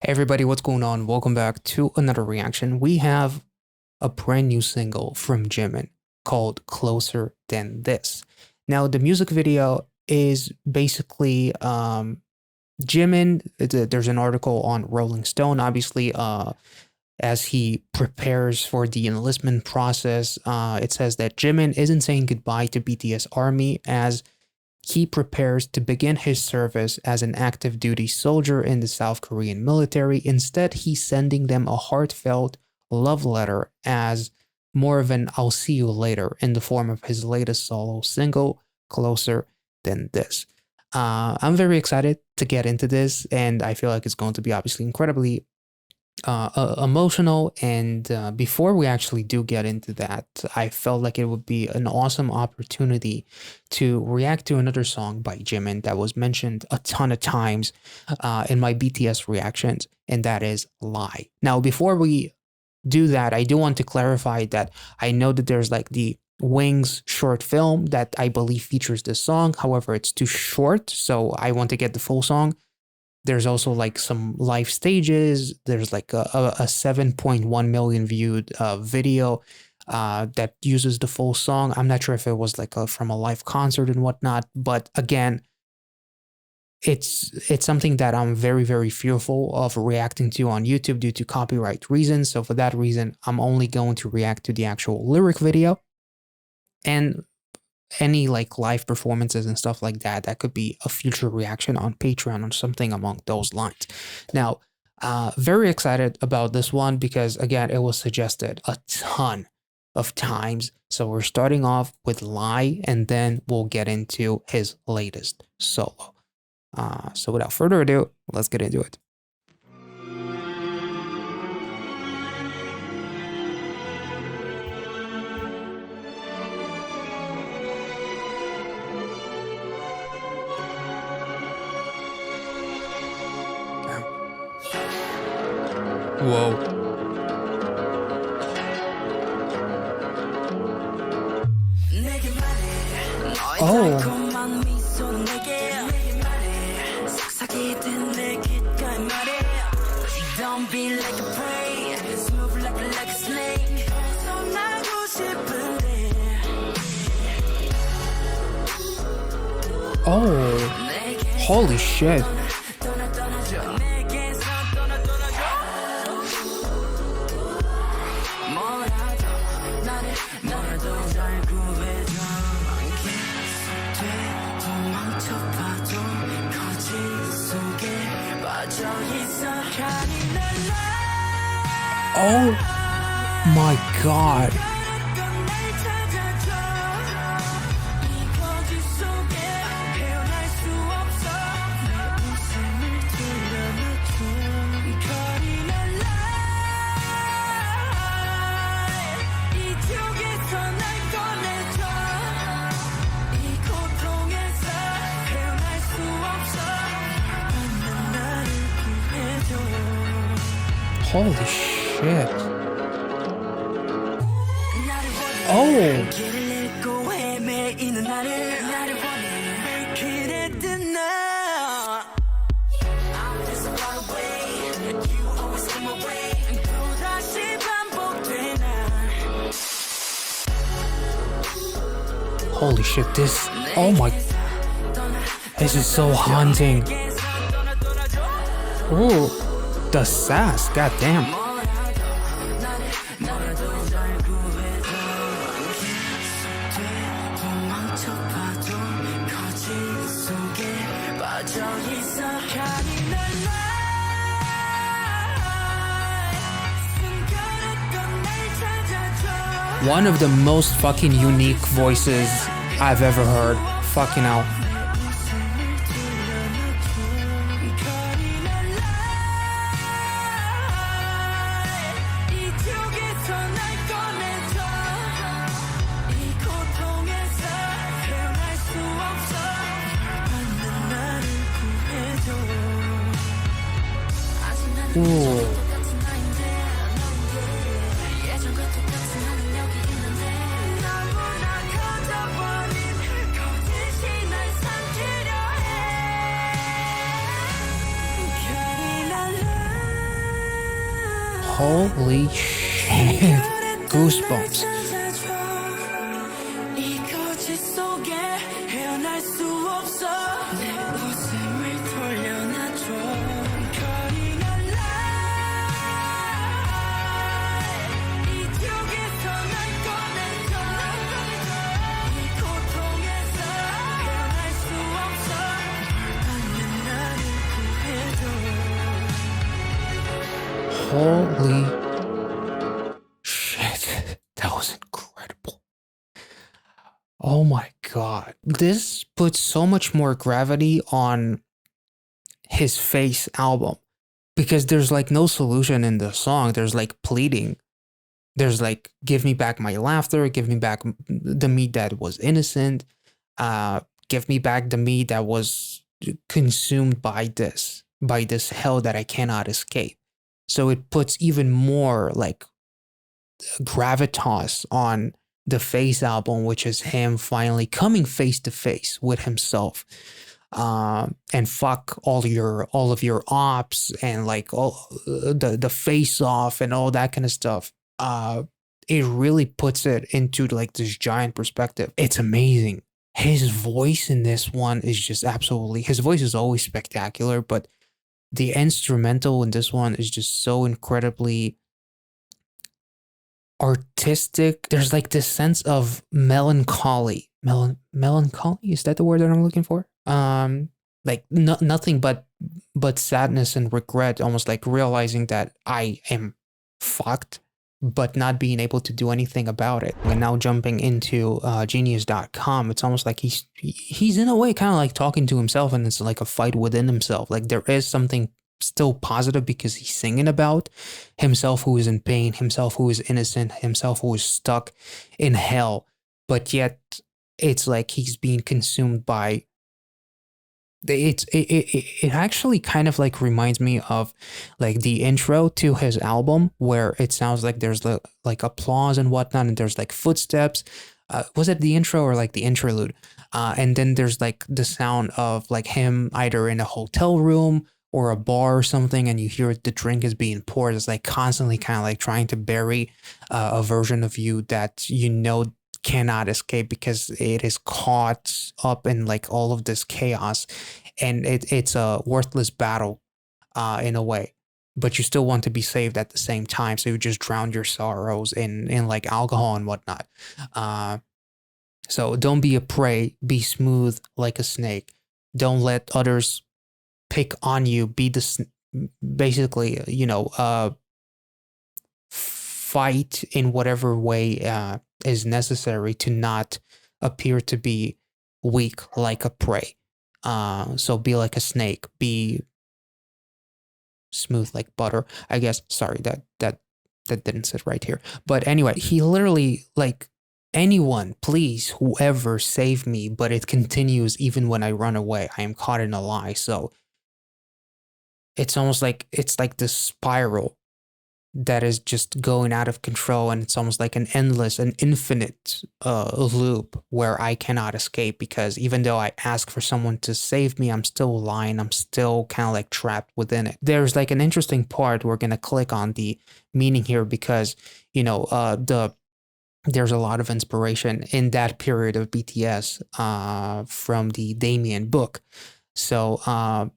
Hey everybody, what's going on? Welcome back to another reaction. We have a brand new single from Jimin called Closer Than This. Now, the music video is basically Jimin. There's an article on Rolling Stone, obviously, as he prepares for the enlistment process. It says that Jimin isn't saying goodbye to BTS Army as he prepares to begin his service as an active duty soldier in the South Korean military. Instead, he's sending them a heartfelt love letter as more of an I'll see you later in the form of his latest solo single, Closer Than This. I'm very excited to get into this, and I feel like it's going to be obviously incredibly emotional. And before we actually do get into that, I felt like it would be an awesome opportunity to react to another song by Jimin that was mentioned a ton of times in my BTS reactions, and that is Lie. Now, before we do that, I do want to clarify that I know that there's like the Wings short film that I believe features this song. However, it's too short, so I want to get the full song. There's also like some live stages. There's like a 7.1 million viewed video that uses the full song. I'm not sure if it was like from a live concert and whatnot, but again, it's something that I'm very fearful of reacting to on YouTube due to copyright reasons. So for that reason, I'm only going to react to the actual lyric video. And any like live performances and stuff like that, that could be a future reaction on Patreon or something along those lines. Now, very excited about this one because again, it was suggested a ton of times. So we're starting off with Lie, and then we'll get into his latest solo. So without further ado, let's get into it. Whoa. Oh. Don't be like a prey, smooth like a snake. Oh, holy shit. Oh my God. Holy shit. Oh. Holy shit, this, oh my, this is so haunting. Ooh, the sass, goddamn. One of the most fucking unique voices I've ever heard. Fucking hell. Ooh. Holy shit. Goosebumps. Holy shit. That was incredible. Oh my god. This puts so much more gravity on his Face album because there's like no solution in the song. There's like pleading. There's like, give me back my laughter, give me back the me that was innocent, give me back the me that was consumed by this hell that I cannot escape. So it puts even more like gravitas on the Face album, which is him finally coming face to face with himself. And fuck all of your ops and like all the face off and all that kind of stuff. It really puts it into like this giant perspective. It's amazing. His voice in this one is just absolutely, his voice is always spectacular, but the instrumental in this one is just so incredibly artistic. There's like this sense of melancholy. Melancholy, is that the word that I'm looking for? Like nothing but sadness and regret, almost like realizing that I am fucked but not being able to do anything about it. And now jumping into genius.com, it's almost like he's in a way kind of like talking to himself, and it's like a fight within himself. Like there is something still positive because he's singing about himself who is in pain, himself who is innocent, himself who is stuck in hell, but yet it's like he's being consumed by it actually kind of like reminds me of like the intro to his album, where it sounds like there's like applause and whatnot, and there's like footsteps. Was it the intro or like the interlude? And then there's like the sound of like him either in a hotel room or a bar or something, and you hear the drink is being poured. It's like constantly kind of like trying to bury a version of you that you know cannot escape because it is caught up in like all of this chaos, and it's a worthless battle in a way, but you still want to be saved at the same time, so you just drown your sorrows in like alcohol and whatnot. So don't be a prey, be smooth like a snake, don't let others pick on you, be the basically, fight in whatever way is necessary to not appear to be weak like a prey. So be like a snake, be smooth like butter, I guess. Sorry, that didn't sit right here. But anyway, he literally like, anyone, please, whoever, save me, but it continues even when I run away. I am caught in a lie. So it's almost like it's like this spiral that is just going out of control, and it's almost like an endless, an infinite loop where I cannot escape, because even though I ask for someone to save me, I'm still lying. I'm still kind of like trapped within it. There's like an interesting part. We're gonna click on the meaning here because there's a lot of inspiration in that period of BTS from the Damien book. So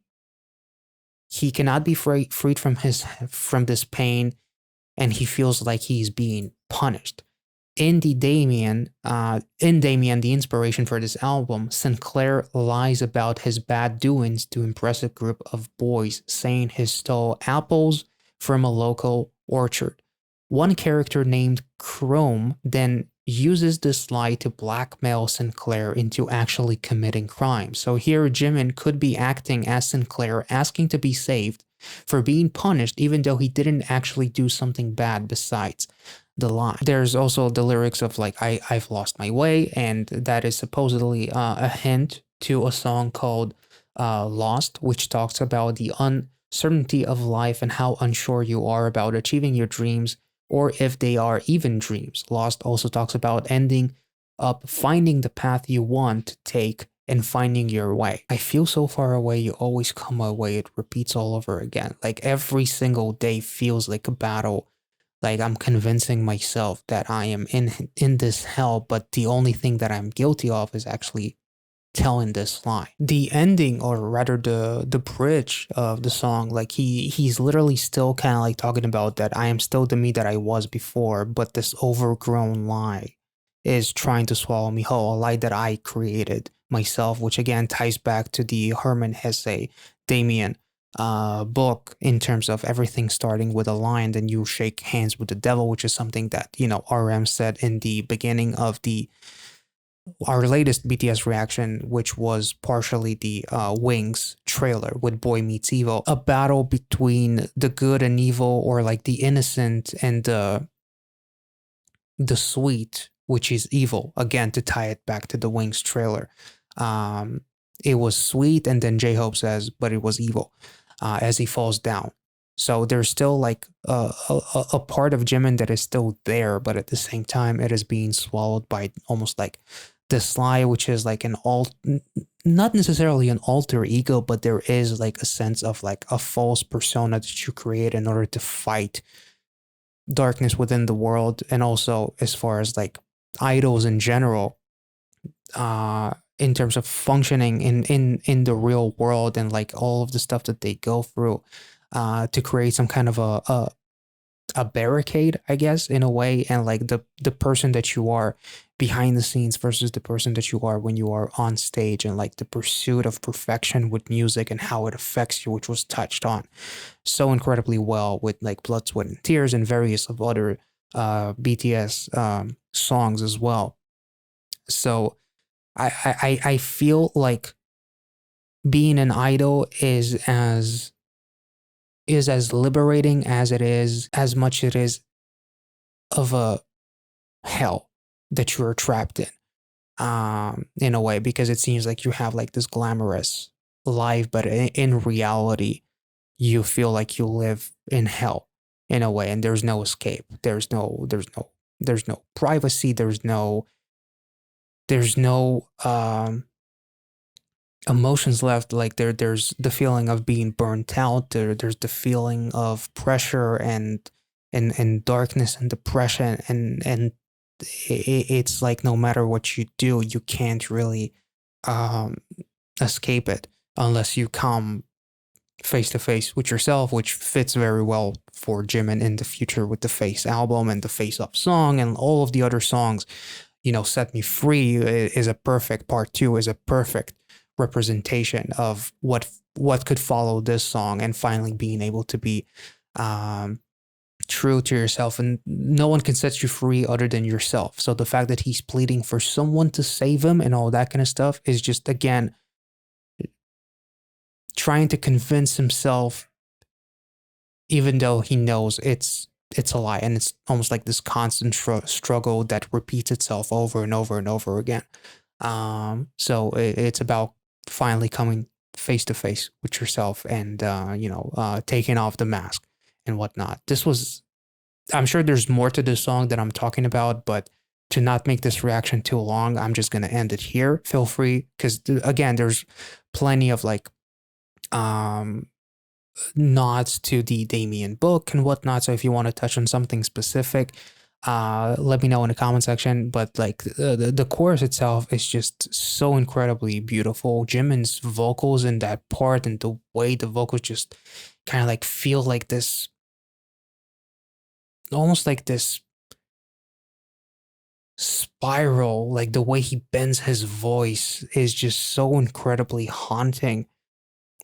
he cannot be freed from this pain, and he feels like he's being punished. In Damien, the inspiration for this album, Sinclair lies about his bad doings to impress a group of boys, saying he stole apples from a local orchard. One character named Chrome then uses this lie to blackmail Sinclair into actually committing crime. So here Jimin could be acting as Sinclair, asking to be saved for being punished, even though he didn't actually do something bad besides the lie. There's also the lyrics of like, I've lost my way, and that is supposedly a hint to a song called Lost, which talks about the uncertainty of life and how unsure you are about achieving your dreams, or if they are even dreams. Lost also talks about ending up finding the path you want to take and finding your way. I feel so far away, you always come away. It repeats all over again. Like every single day feels like a battle. Like I'm convincing myself that I am in this hell, but the only thing that I'm guilty of is actually telling this lie. The ending, or rather the bridge of the song, like he's literally still kind of like talking about that I am still the me that I was before, but this overgrown lie is trying to swallow me whole, a lie that I created myself, which again ties back to the Herman Hesse Damien book, in terms of everything starting with a lie and then you shake hands with the devil, which is something that, you know, RM said in the beginning of the our latest BTS reaction, which was partially the Wings trailer with Boy Meets Evil, a battle between the good and evil, or like the innocent and the sweet, which is evil. Again, to tie it back to the Wings trailer, um, it was sweet, and then J Hope says, "But it was evil," as he falls down. So there's still like a part of Jimin that is still there, but at the same time, it is being swallowed by almost like the Sly, which is like not necessarily an alter ego, but there is like a sense of like a false persona that you create in order to fight darkness within the world. And also as far as like idols in general, in terms of functioning in the real world, and like all of the stuff that they go through to create some kind of a barricade, I guess, in a way, and like the person that you are behind the scenes versus the person that you are when you are on stage, and like the pursuit of perfection with music and how it affects you, which was touched on so incredibly well with like Blood, Sweat, and Tears and various of other BTS songs as well. So I feel like being an idol is as liberating as it is, as much it is of a hell that you're trapped in a way, because it seems like you have like this glamorous life, but in reality you feel like you live in hell in a way, and there's no escape, there's no privacy, there's no emotions left. Like there's the feeling of being burnt out, there's the feeling of pressure and darkness and depression, and it's like no matter what you do, you can't really um escape it unless you come face to face with yourself, which fits very well for Jimin in the future with the Face album and the Face Up song and all of the other songs. You know, Set Me Free is a perfect part two, is a perfect representation of what could follow this song, and finally being able to be um true to yourself, and no one can set you free other than yourself. So the fact that he's pleading for someone to save him and all that kind of stuff is just, again, trying to convince himself, even though he knows it's a lie, and it's almost like this constant struggle that repeats itself over and over and over again. So it's about finally coming face to face with yourself, and taking off the mask and whatnot. This was, I'm sure there's more to this song that I'm talking about, but to not make this reaction too long, I'm just gonna end it here. Feel free, because again, there's plenty of like um nods to the Damien book and whatnot. So if you want to touch on something specific, let me know in the comment section. But like the chorus itself is just so incredibly beautiful. Jimin's vocals in that part, and the way the vocals just kind of like feel like this, almost like this spiral, like the way he bends his voice is just so incredibly haunting.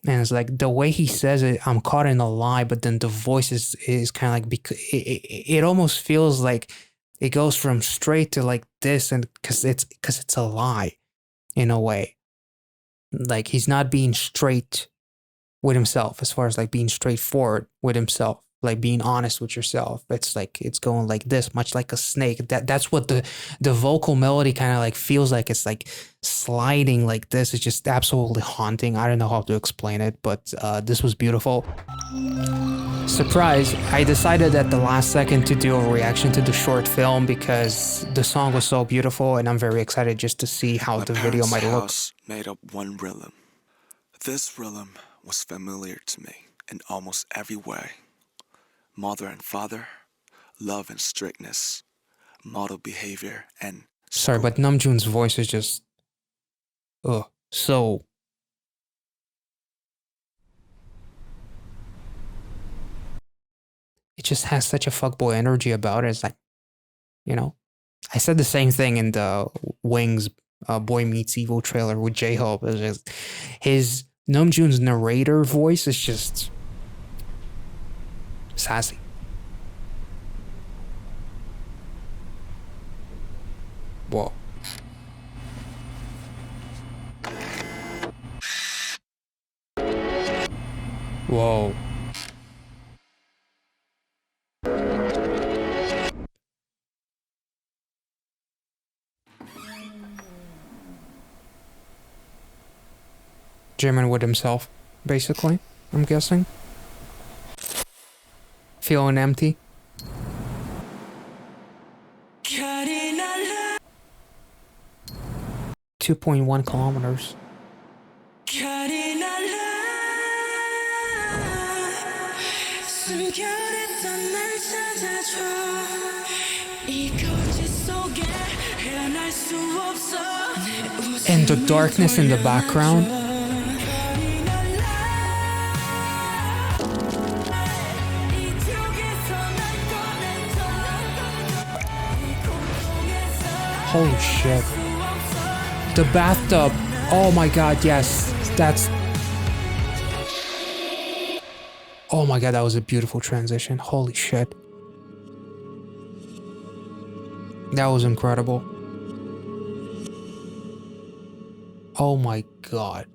And it's like the way he says it, I'm caught in a lie, but then the voice is kind of like, because it almost feels like it goes from straight to like this, and because it's a lie in a way. Like he's not being straight with himself, as far as like being straightforward with himself. like being honest with yourself. It's like it's going like this, much like a snake. That's what the vocal melody kind of like feels like. It's like sliding like this. It's just absolutely haunting. I don't know how to explain it, but this was beautiful. Surprise, I decided at the last second to do a reaction to the short film because the song was so beautiful, and I'm very excited just to see how the video might look. My parents' house made up one rhythm. This rhythm was familiar to me in almost every way. Mother and father, love and strictness, model behavior, and Sorry, but Namjoon's voice is just so it just has such a fuckboy energy about it. It's like, you know, I said the same thing in the Wings Boy Meets Evil trailer with J-Hope. It's just his Namjoon's narrator voice is just sassy. Whoa. Whoa. Jimin with himself, basically, I'm guessing. Feeling empty. Cardinal 2.1 kilometers. Cardinal 숨겨냈던 날 찾아줘 이 거짓 속에 헤어날 수 없어 And the darkness in the background. Holy shit. The bathtub. Oh my god, yes. That's... Oh my god, that was a beautiful transition. Holy shit. That was incredible. Oh my god.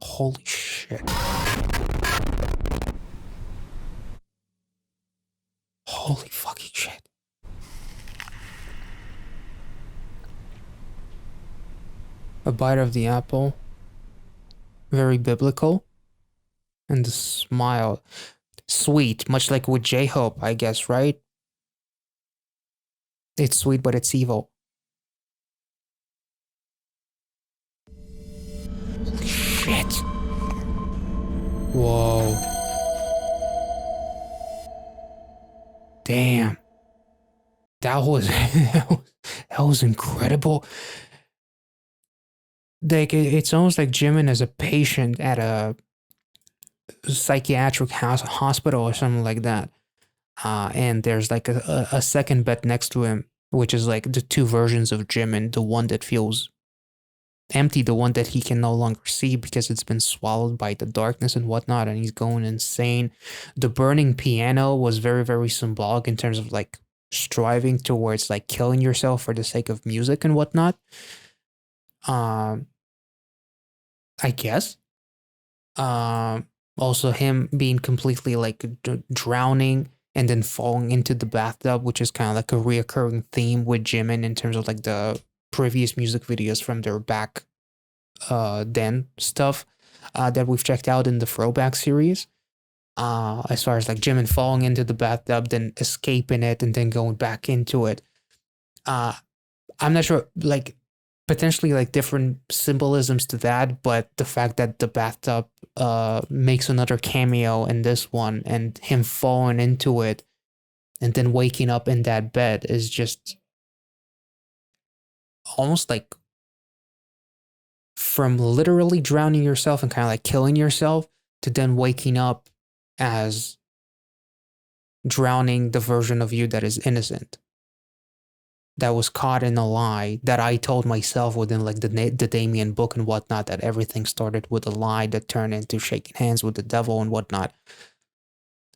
Holy shit. Holy fucking shit. A bite of the apple. Very biblical. And the smile. Sweet, much like with J-Hope, I guess, right? It's sweet, but it's evil. Shit. Whoa. Damn. That was that was incredible. Like it's almost like Jimin is a patient at a psychiatric hospital or something like that. And there's like a second bed next to him, which is like the two versions of Jimin, the one that feels empty, the one that he can no longer see because it's been swallowed by the darkness and whatnot, and he's going insane. The burning piano was very, very symbolic in terms of like striving towards like killing yourself for the sake of music and whatnot. I guess. Also him being completely like drowning and then falling into the bathtub, which is kind of like a reoccurring theme with Jimin in terms of like the previous music videos from their back then stuff that we've checked out in the Throwback series. As far as like Jimin falling into the bathtub, then escaping it, and then going back into it. I'm not sure, like potentially like different symbolisms to that, but the fact that the bathtub makes another cameo in this one, and him falling into it and then waking up in that bed is just almost like from literally drowning yourself and kind of like killing yourself to then waking up as drowning the version of you that is innocent, that was caught in a lie that I told myself within like the Damien book and whatnot, that everything started with a lie that turned into shaking hands with the devil and whatnot.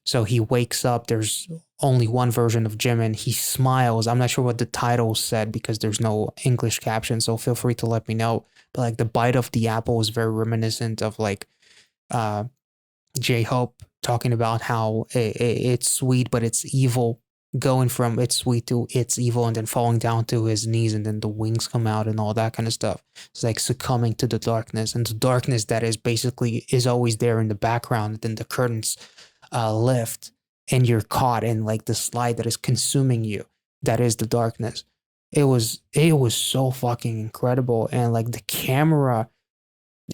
So he wakes up, there's only one version of Jimin, he smiles. I'm not sure what the title said because there's no English caption, so feel free to let me know. But like the bite of the apple is very reminiscent of like J-Hope talking about how it's sweet, but it's evil, going from it's sweet to it's evil, and then falling down to his knees, and then the wings come out and all that kind of stuff. It's like succumbing to the darkness, and the darkness that is basically is always there in the background. And then the curtains lift, and you're caught in like the slide that is consuming you. That is the darkness. It was so fucking incredible, and like the camera,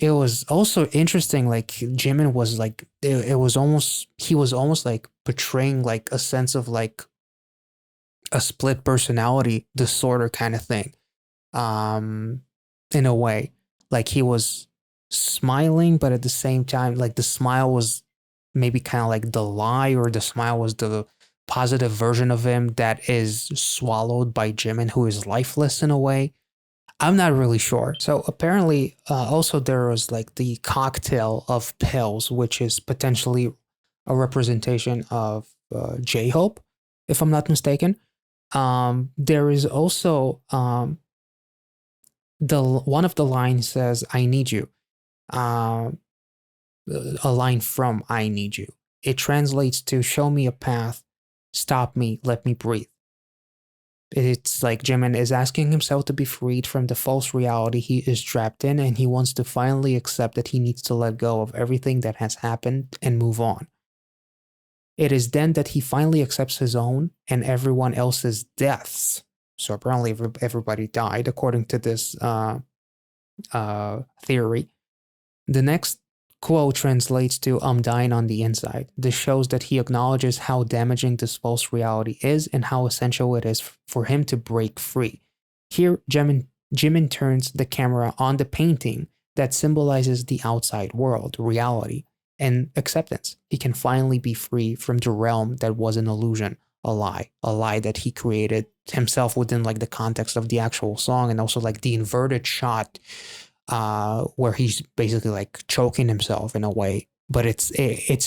it was also interesting. Like Jimin was like it was almost he was almost like portraying like a sense of like a split personality disorder kind of thing, um in a way. Like he was smiling, but at the same time like the smile was maybe kind of like the lie, or the smile was the positive version of him that is swallowed by Jimin, who is lifeless in a way. I'm not really sure. So apparently, also there was like the cocktail of pills, which is potentially a representation of J-Hope, if I'm not mistaken. There is also the one of the lines says, "I need you." Um, a line from "I Need You." It translates to "Show me a path, stop me, let me breathe." It's like Jimin is asking himself to be freed from the false reality he is trapped in, and he wants to finally accept that he needs to let go of everything that has happened and move on. It is then that he finally accepts his own and everyone else's deaths. So apparently everybody died, according to this theory. The next quote translates to "I'm dying on the inside." This shows that he acknowledges how damaging this false reality is and how essential it is for him to break free. Here, Jimin turns the camera on the painting that symbolizes the outside world, reality, and acceptance. He can finally be free from the realm that was an illusion, a lie that he created himself within like the context of the actual song, and also like the inverted shot where he's basically like choking himself in a way, but it's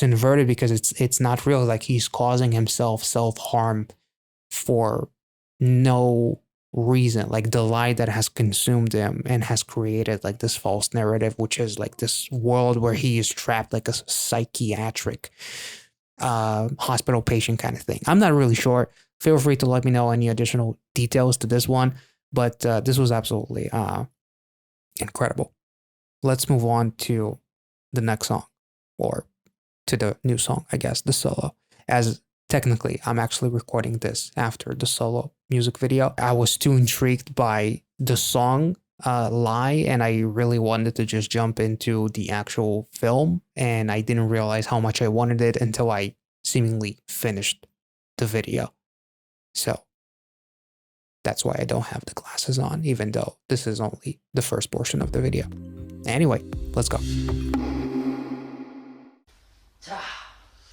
inverted because it's not real. Like he's causing himself self-harm for no reason, like the lie that has consumed him and has created like this false narrative, which is like this world where he is trapped like a psychiatric hospital patient kind of thing. I'm not really sure. Feel free to let me know any additional details to this one, but this was absolutely incredible. Let's move on to the next song, or to the new song, I guess, the solo. As technically, I'm actually recording this after the solo music video. I was too intrigued by the song Lie, and I really wanted to just jump into the actual film, and I didn't realize how much I wanted it until I seemingly finished the video. So that's why I don't have the glasses on, even though this is only the first portion of the video. Anyway, let's go. 자,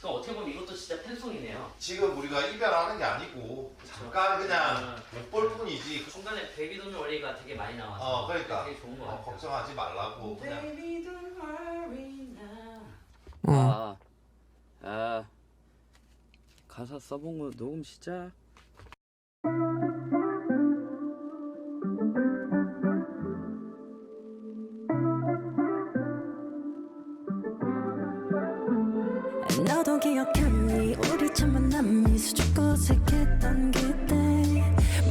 그럼 어떻게 보면 이것도 진짜 팬송이네요. 지금 우리가 이별하는 게 아니고 잠깐 그냥 못 볼 뿐이지. 중간에 베이비 돈 워리가 되게 많이 나와서 그러니까 되게 좋은 거 같아요. 걱정하지 말라고 그냥. Baby don't worry now. 가사 써본 거 녹음 시작. 너도 기억하니 우리 첫 만남이 수줍고 어색했던 그때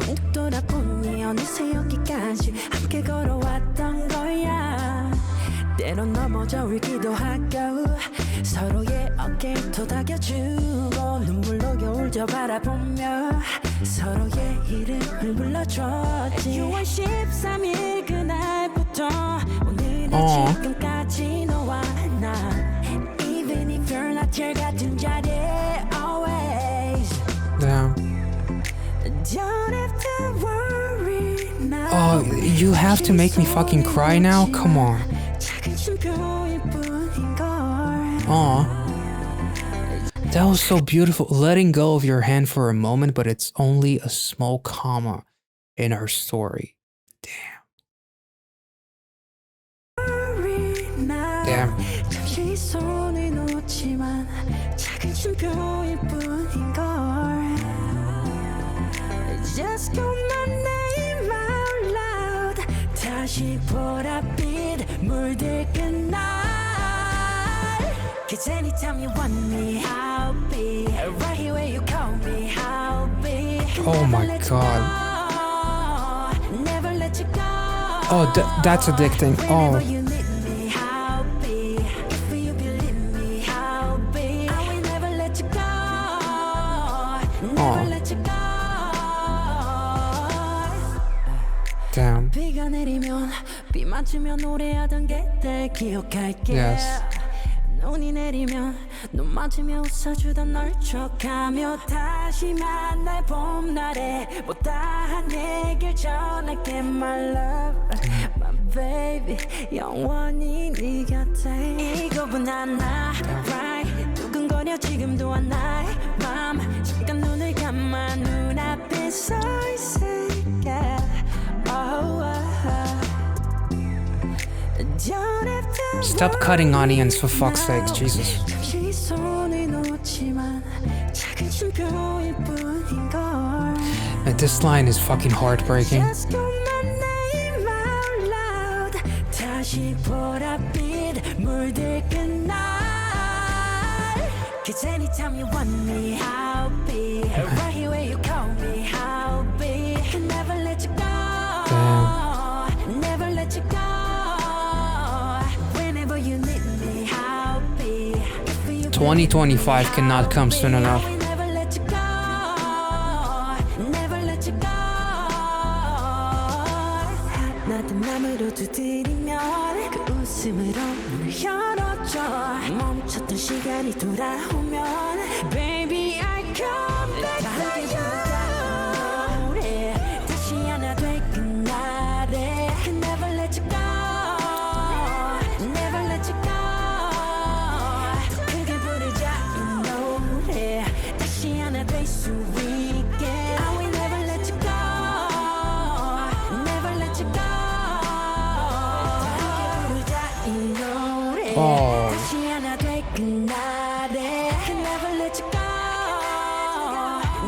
문득 돌아보니 어느새 여기까지 함께 걸어왔던 거야. 때론 넘어져 울기도 하고 서로의 어깨 토닥여주고 눈물로 겨울 저 바라보며 서로의 이름을 불러줬지. 6월 13일 그날부터 오늘의 지금까지 너와 나 Even if you're not here 같은 자리에 always Damn. Don't have to worry now. Oh, you have to make me fucking cry now? Come on. 작은 쉼표일 뿐인걸. Aw. That was so beautiful. Letting go of your hand for a moment, but it's only a small comma in our story. Damn. 잠시 손을 놓지만 작은 쉼표일 뿐인걸. Just call my name out loud. 다시 보랏빛 물들 그날 Cause anytime you want me, I'll be right here where you call me, I'll be. Oh my God. Never let you go. Oh, that's addicting. Whenever Oh, you need me, I'll be. If you believe me, I'll be. I will never let you go. Never let you go. damn. 비가 내리면 비 맞으며 노래하던 그때 기억할게. Yes. 눈이 내리면 눈 맞으며 웃어주던 널 촉하며 다시 만날 봄날에 못다한 얘길 전할게 my love my baby 영원히 네 곁에 이거분 하나 right 두근거려 지금도 하나의 맘 시간 눈을 감아 눈앞에 서 있을게 oh, Don't have to Stop cutting onions for fuck's sake, Jesus. 잠시 손을 놓지만 작은 쉼표일 뿐인걸. And this line is fucking heartbreaking. Just call my name out loud. 다시 보랏빛 물들끈 날. Cause anytime you want me, I'll be right here where you call me, I'll be. Can never let you go. Damn. Never let you go. Whenever you need me, I'll be. 2025 cannot come soon enough. Never let you go. Never let you go. 나도 맘으로 두드리면 그 웃음으로 문을 열어줘. 멈췄던 시간이 돌아오면 Baby I come back for you. 다시 하나 될 그날에 Never let you go. Never let you go. 더 크게 부르자 이 노래 다시 하나 될 수 있게 I will never let you go. Never let you go. 더 크게 부르자 이 노래 Oh. 다시 하나 될 그날에 Never let you go.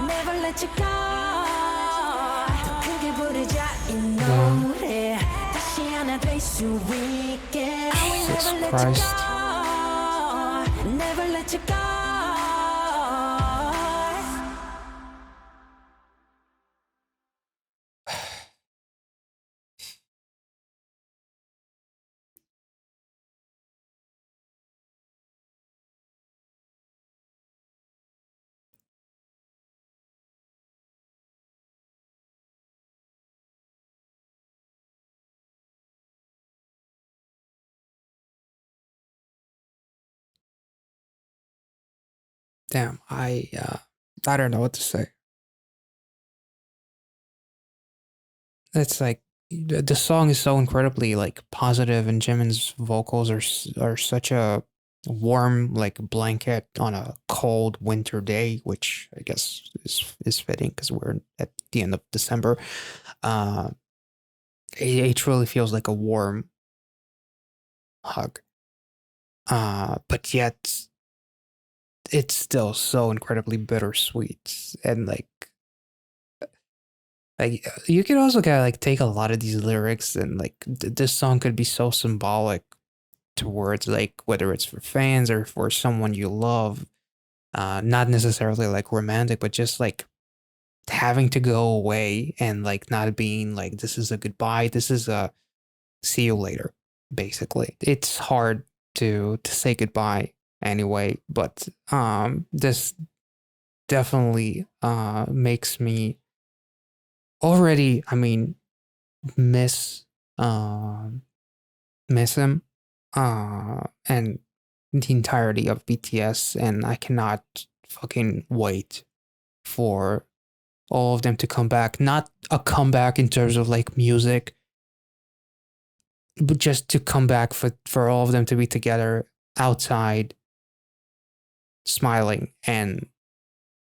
Never let you go. 더 크게 부르자 이 노래 다시 하나 될 수 있게 I will Jesus never let Christ. you go. Never let you go. Damn, I don't know what to say. It's like the song is so incredibly like positive, and Jimin's vocals are such a warm like blanket on a cold winter day, which I guess is fitting because we're at the end of December. Uh, it truly feels like a warm hug. But yet it's still so incredibly bittersweet, and like you could also kind of like take a lot of these lyrics, and like this song could be so symbolic towards like whether it's for fans or for someone you love, not necessarily like romantic, but just like having to go away and like not being like this is a goodbye, this is a see you later. Basically, it's hard to say goodbye anyway, but this definitely makes me already, I mean, miss miss him and the entirety of BTS, and I cannot fucking wait for all of them to come back. Not a comeback in terms of like music, but just to come back for all of them to be together outside smiling and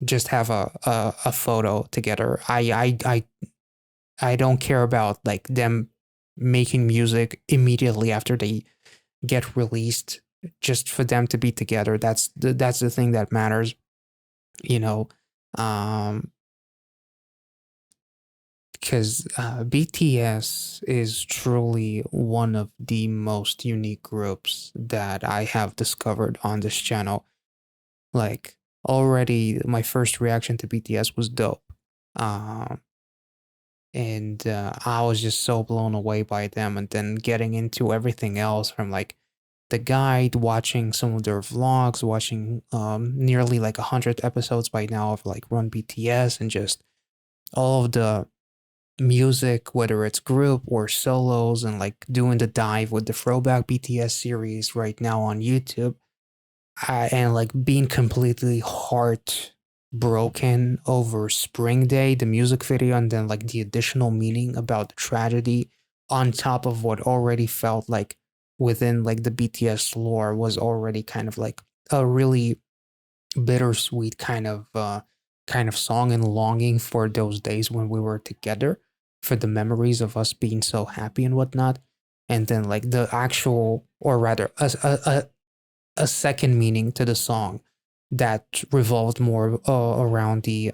just have a photo together. I don't care about like them making music immediately after they get released. Just for them to be together, that's the thing that matters, you know. because BTS is truly one of the most unique groups that I have discovered on this channel. Like, already, my first reaction to BTS was dope. Um, and I was just so blown away by them. And then getting into everything else from like the guide, watching some of their vlogs, watching nearly like 100 episodes by now of like Run BTS, and just all of the music, whether it's group or solos, and like doing the dive with the throwback BTS series right now on YouTube, and like being completely heartbroken over Spring Day, the music video, and then like the additional meaning about the tragedy on top of what already felt like within like the BTS lore was already kind of like a really bittersweet kind of song, and longing for those days when we were together, for the memories of us being so happy and whatnot. And then like the actual, or rather a second meaning to the song that revolved more around the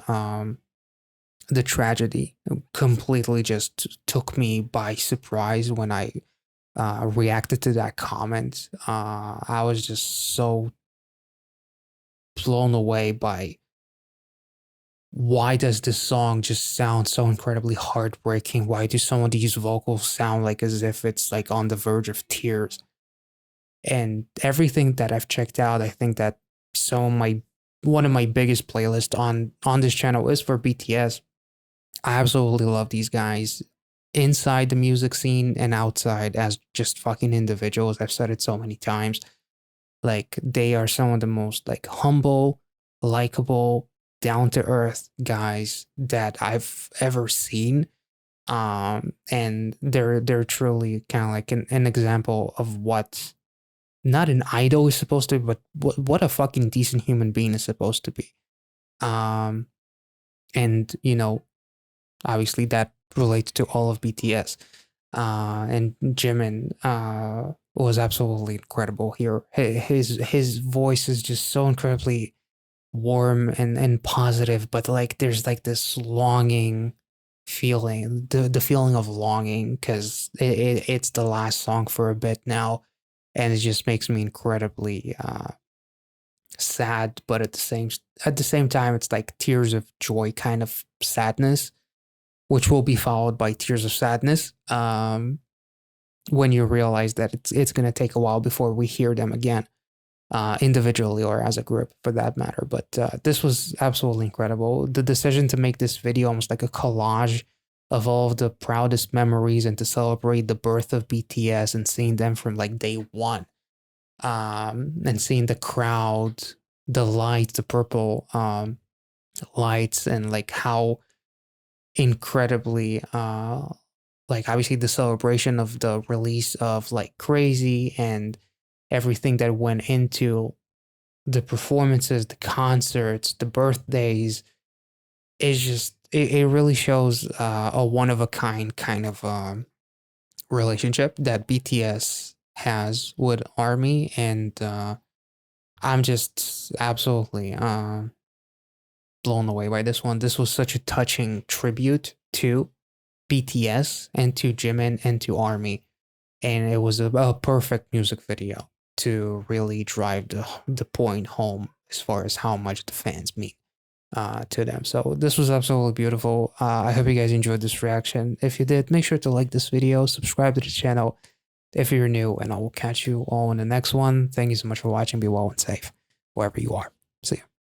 tragedy, completely just took me by surprise when I reacted to that comment. I was just so blown away by why does this song just sound so incredibly heartbreaking? Why do some of these vocals sound like as if it's like on the verge of tears? And everything that I've checked out, I think that some of my one of my biggest playlists on this channel is for BTS. I absolutely love these guys inside the music scene and outside as just fucking individuals. I've said it so many times. Like, they are some of the most like humble, likable, down to earth guys that I've ever seen. And they're truly kind of like an example of what not an idol is supposed to be, but what a fucking decent human being is supposed to be. Um, and you know, obviously that relates to all of BTS. And Jimin was absolutely incredible here. His voice is just so incredibly warm and positive, but like there's like this longing feeling, the feeling of longing, because it's the last song for a bit now, and it just makes me incredibly sad, but at the same time it's like tears of joy kind of sadness, which will be followed by tears of sadness when you realize that it's going to take a while before we hear them again, individually or as a group for that matter. But this was absolutely incredible. The decision to make this video almost like a collage of all of the proudest memories and to celebrate the birth of BTS and seeing them from like day one, and seeing the crowd, the lights, the purple lights, and like how incredibly like obviously the celebration of the release of like Crazy and everything that went into the performances, the concerts, the birthdays, is just it really shows a one of a kind of relationship that BTS has with Army. And I'm just absolutely blown away by this one. This was such a touching tribute to BTS and to Jimin and to Army, and it was a perfect music video to really drive the point home as far as how much the fans mean to them. So this was absolutely beautiful. I hope you guys enjoyed this reaction. If you did, make sure to like this video, subscribe to the channel if you're new, and I will catch you all in the next one. Thank you so much for watching. Be well and safe wherever you are.